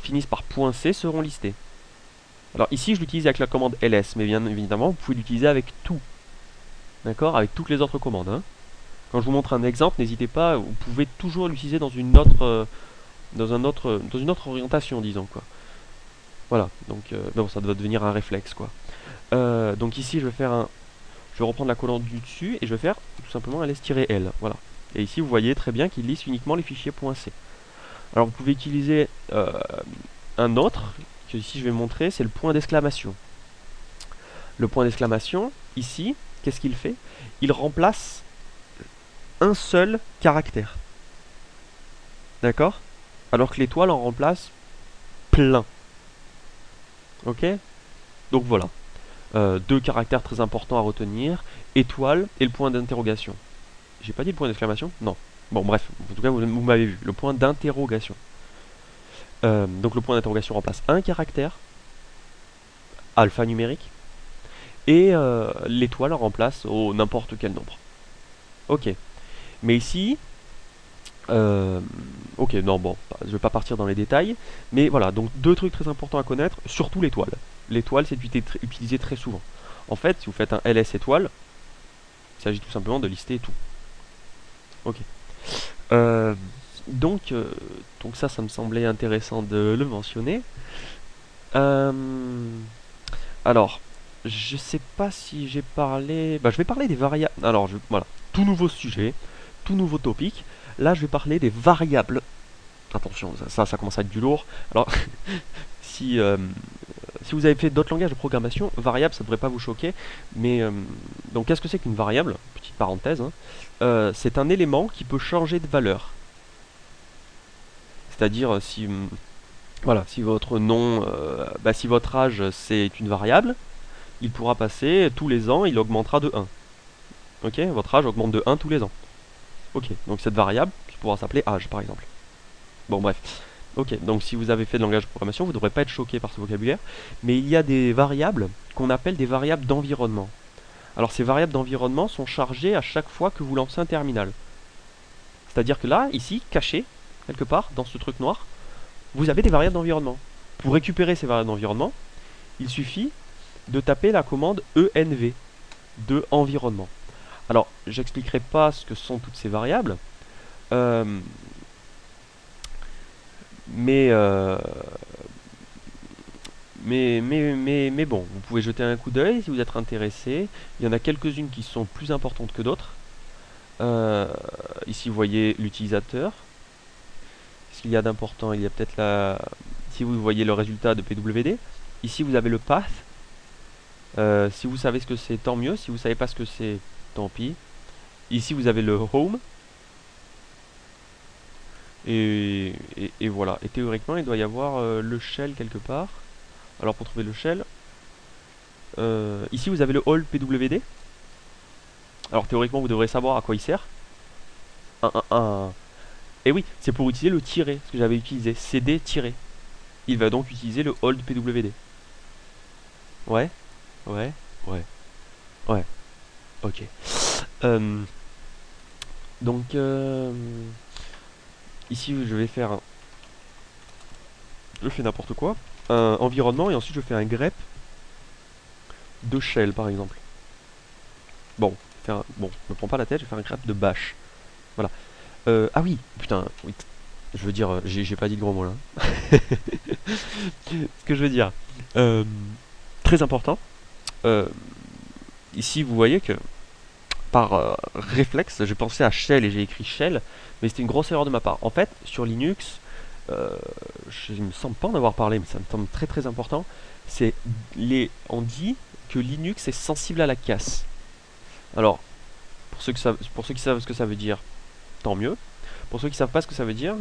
finissent par .c seront listés. Alors ici, je l'utilise avec la commande ls, mais bien évidemment, vous pouvez l'utiliser avec tout. D'accord? Avec toutes les autres commandes. Hein. Quand je vous montre un exemple, n'hésitez pas, vous pouvez toujours l'utiliser dans une autre, dans une autre orientation, disons quoi. Voilà, donc bon, ça doit devenir un réflexe quoi. Donc ici, je vais reprendre la colonne du dessus et je vais faire tout simplement ls-l. Voilà. Et ici, vous voyez très bien qu'il liste uniquement les fichiers .c. Alors, vous pouvez utiliser un autre que ici je vais montrer, c'est le point d'exclamation. Le point d'exclamation, ici, qu'est-ce qu'il fait? Il remplace un seul caractère. D'accord? Alors que l'étoile en remplace plein. Ok? Donc voilà. Deux caractères très importants à retenir. Étoile et le point d'interrogation. J'ai pas dit le point d'exclamation? Non. Bon bref, en tout cas vous m'avez vu. Le point d'interrogation. Donc le point d'interrogation remplace un caractère alphanumérique. Et l'étoile remplace au n'importe quel nombre. Ok. Mais ici, ok, non, bon, je vais pas partir dans les détails, mais voilà, donc deux trucs très importants à connaître, surtout l'étoile. L'étoile, c'est utilisé très souvent. En fait, si vous faites un ls étoile, il s'agit tout simplement de lister tout. Ok. Donc ça me semblait intéressant de le mentionner. Alors, je sais pas si j'ai parlé... Bah, je vais parler des variables. Alors, voilà, tout nouveau sujet, tout nouveau topic. Là, je vais parler des variables. Attention, ça commence à être du lourd. Alors, si vous avez fait d'autres langages de programmation, variable, ça ne devrait pas vous choquer. Mais, donc, qu'est-ce que c'est qu'une variable? Petite parenthèse. Hein. C'est un élément qui peut changer de valeur. C'est-à-dire, si... voilà, si votre nom... si votre âge, c'est une variable, il pourra passer tous les ans, il augmentera de 1. Ok, votre âge augmente de 1 tous les ans. Ok, donc cette variable pourra s'appeler âge par exemple. Bon bref. Ok, donc si vous avez fait de langage de programmation, vous ne devrez pas être choqué par ce vocabulaire. Mais il y a des variables qu'on appelle des variables d'environnement. Alors ces variables d'environnement sont chargées à chaque fois que vous lancez un terminal. C'est-à-dire que là, ici, caché, quelque part, dans ce truc noir, vous avez des variables d'environnement. Pour récupérer ces variables d'environnement, il suffit de taper la commande env de environnement. Alors, j'expliquerai pas ce que sont toutes ces variables, mais bon, vous pouvez jeter un coup d'œil si vous êtes intéressé. Il y en a quelques-unes qui sont plus importantes que d'autres. Ici, vous voyez l'utilisateur. Ce qu'il y a d'important, il y a peut-être la... Si vous voyez le résultat de PWD, ici vous avez le path. Si vous savez ce que c'est, tant mieux. Si vous savez pas ce que c'est, tant pis. Ici vous avez le home. Et voilà. Et théoriquement il doit y avoir le shell quelque part. Alors pour trouver le shell, ici vous avez le all pwd. Alors théoriquement vous devrez savoir à quoi il sert. Et oui, c'est pour utiliser le tiret, ce que j'avais utilisé, cd tiret. Il va donc utiliser le hold pwd. Ouais, ouais, ouais, ouais, ok. Donc ici je vais faire je fais n'importe quoi, un environnement, et ensuite je fais un grep de shell par exemple. Bon, bon, je me prends pas la tête, je vais faire un grep de bash. Voilà. Ah oui, putain, oui, je veux dire, j'ai pas dit de gros mots là. Ce que je veux dire, très important. Ici vous voyez que par réflexe, j'ai pensé à shell et j'ai écrit shell, mais c'était une grosse erreur de ma part. En fait, sur Linux, je ne me semble pas en avoir parlé, mais ça me semble très très important. On dit que Linux est sensible à la casse. Alors, pour ceux qui savent ce que ça veut dire, tant mieux. Pour ceux qui savent pas ce que ça veut dire,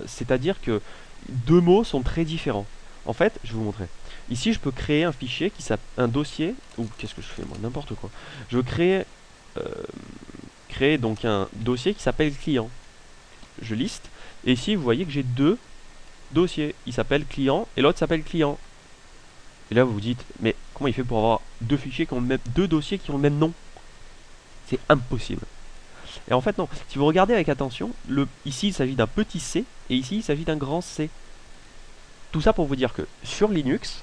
c'est-à-dire que deux mots sont très différents. En fait, je vais vous montrer. Ici, je peux créer un fichier qui s'appelle un dossier. Ou qu'est-ce que je fais moi? N'importe quoi. Je veux créer donc un dossier qui s'appelle client. Je liste. Et ici, vous voyez que j'ai deux dossiers. Il s'appelle client et l'autre s'appelle client. Et là, vous vous dites, mais comment il fait pour avoir deux fichiers qui ont deux dossiers qui ont le même nom? C'est impossible. Et en fait, non. Si vous regardez avec attention, ici, il s'agit d'un petit c et ici, il s'agit d'un grand C. Tout ça pour vous dire que sur Linux,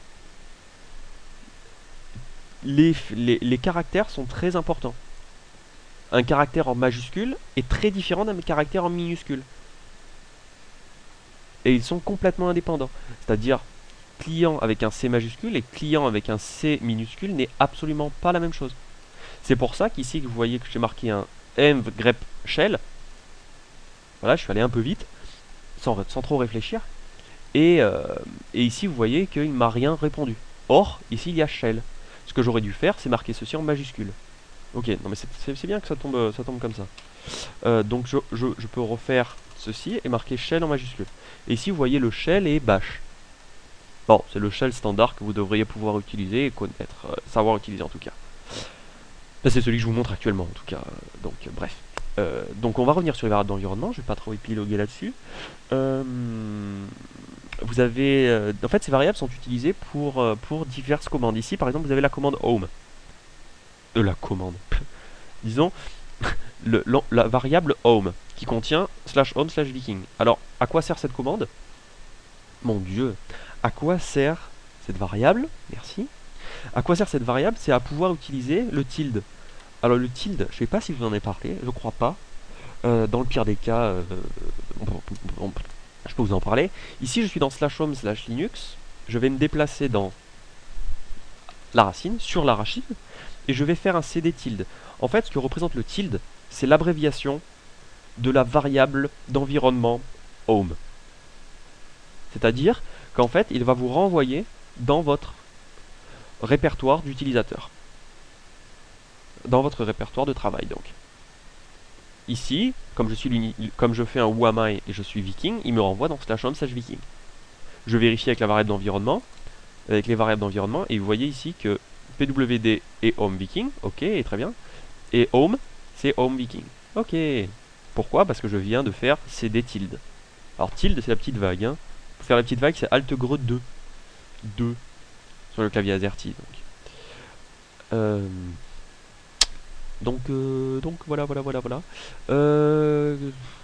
les caractères sont très importants. Un caractère en majuscule est très différent d'un caractère en minuscule. Et ils sont complètement indépendants. C'est-à-dire, client avec un C majuscule et client avec un C minuscule n'est absolument pas la même chose. C'est pour ça qu'ici, vous voyez que j'ai marqué un env grep shell. Voilà, je suis allé un peu vite, sans trop réfléchir. Et ici, vous voyez qu'il ne m'a rien répondu. Or, ici, il y a shell. Ce que j'aurais dû faire, c'est marquer ceci en majuscule. Ok, non mais c'est bien que ça tombe comme ça. Donc je peux refaire ceci et marquer shell en majuscule. Et ici, vous voyez, le shell est bash. Bon, c'est le shell standard que vous devriez pouvoir utiliser et connaître, savoir utiliser en tout cas. Là, c'est celui que je vous montre actuellement en tout cas. Donc, bref. Donc, on va revenir sur les variables d'environnement. Je vais pas trop épiloguer là-dessus. Vous avez, en fait, ces variables sont utilisées pour diverses commandes. Ici, par exemple, vous avez la commande home. La commande. Disons, la variable home qui contient /home/viking. Alors, à quoi sert cette commande? Mon Dieu, à quoi sert cette variable? Merci. À quoi sert cette variable? C'est à pouvoir utiliser le tilde. Alors le tilde, je ne sais pas si vous en avez parlé, je crois pas. Dans le pire des cas, je peux vous en parler. Ici, je suis dans /home/linux. Je vais me déplacer dans la racine, sur la racine, et je vais faire un cd tilde. En fait, ce que représente le tilde, c'est l'abréviation de la variable d'environnement home. C'est-à-dire qu'en fait, il va vous renvoyer dans votre répertoire d'utilisateur. Dans votre répertoire de travail, donc. Ici, comme je fais un whoami et je suis viking, il me renvoie dans /home/viking. Je vérifie avec la variable d'environnement, avec les variables d'environnement, et vous voyez ici que pwd est home viking, ok, et très bien. Et home, c'est home viking. Ok. Pourquoi? Parce que je viens de faire cd tilde. Alors tilde, c'est la petite vague. Hein. Pour faire la petite vague, c'est alt greu 2. 2 sur le clavier AZERTY. Donc voilà. Là,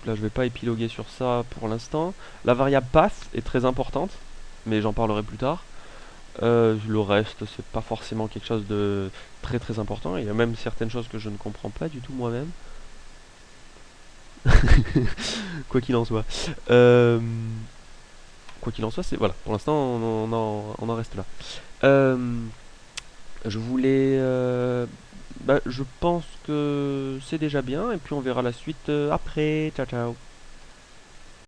je vais pas épiloguer sur ça pour l'instant. La variable path est très importante, mais j'en parlerai plus tard. Le reste, c'est pas forcément quelque chose de très important. Il y a même certaines choses que je ne comprends pas du tout moi-même. Quoi qu'il en soit. Quoi qu'il en soit, c'est voilà. Pour l'instant, on en reste là. Je voulais. Je pense que c'est déjà bien. Et puis on verra la suite après. Ciao, ciao.